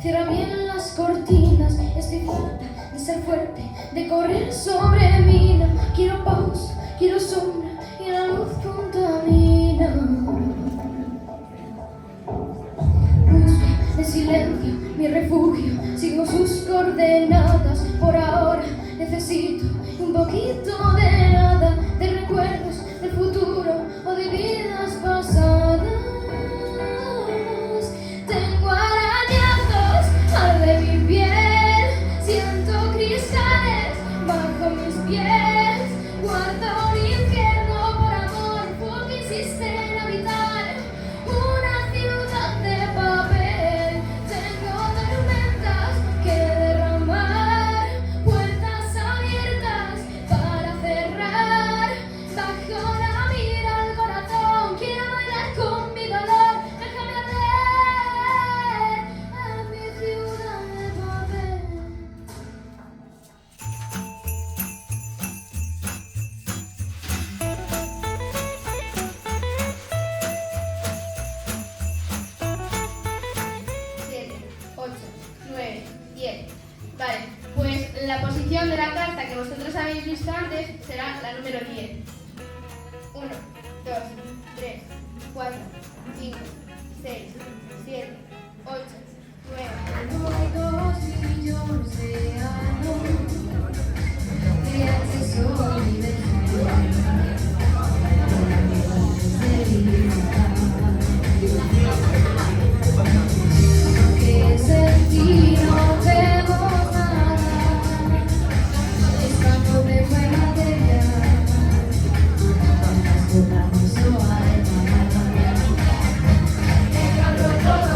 Cierra bien las cortinas, estoy farta de ser fuerte, de correr sobre mina. Quiero pausa, quiero sombra y la luz contamina. Busco de silencio mi refugio, sigo sus coordenadas. Por ahora necesito un poquito de nada, de recuerdos del futuro o de vidas pasadas. Tengo arañazos arde mi piel, siento cristales bajo mis pies. Guardo un infierno por amor, porque insiste en habitar una ciudad de papel. Tengo tormentas que derramar, puertas abiertas para cerrar. Bajo la mira al corazón, quiero bailar con mi dolor. Déjame arder en mi ciudad de papel. 7, 8, 9, 10. Vale, pues la posición de la carta que vosotros habéis visto antes será la número 10. 1, 2, 3, 4, 5, 6, 7, 8, 9. Hay 2 millones de años de acceso a que sentir no vemos nada, estando de buena materia, tocamos no hay nada. Dejando todo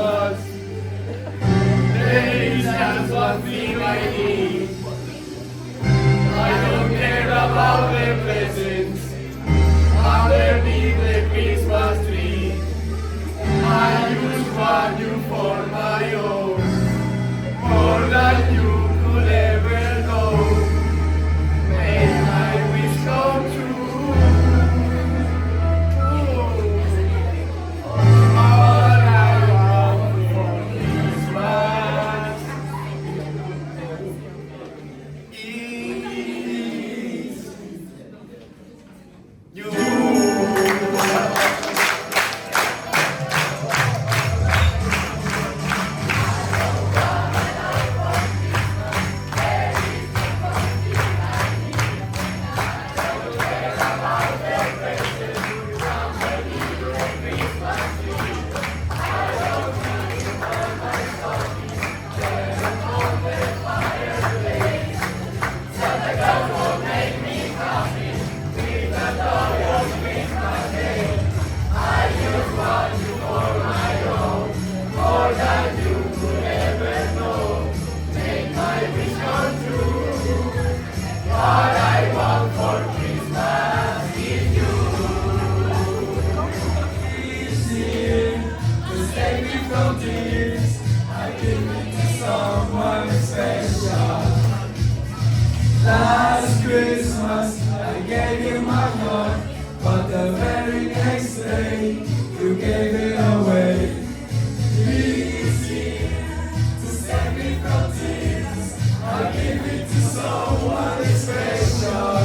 Christmas. There is just one thing I need. I don't care about the presents underneath the Christmas tree. I just want you for my own, more than you could ever know. Make my wish come true. All I want for Christmas is you. Last Christmas, I gave you my heart, but the very next day, you gave it away. Easy to save me from tears, I give it to someone special.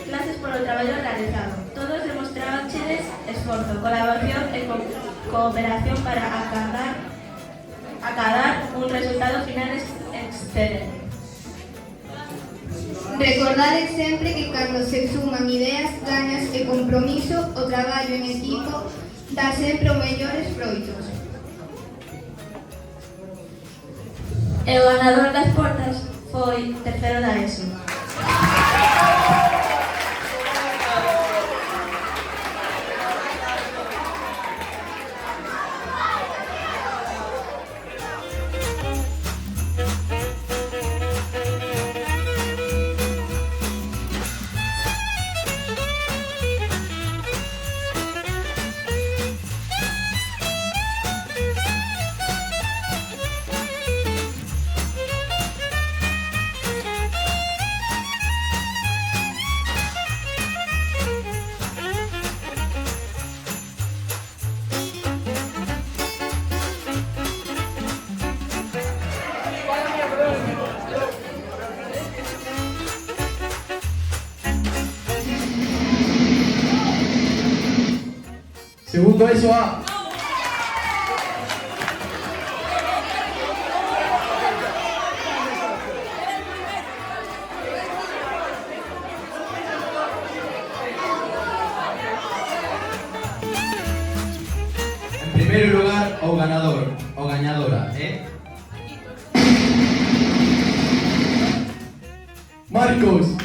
Gracias por el traballo realizado. Todos demostraron chiles esforzo, colaboración e cooperación para acadar un resultado final excelente. Recordade sempre que cando se suman ideas, ganas e compromiso, o traballo en equipo dá sempre os mellores froitos. E o ganador das portas foi terceiro da ESO. Segundo ESO A. En primeiro lugar, o ganador, o gañadora, Marcos.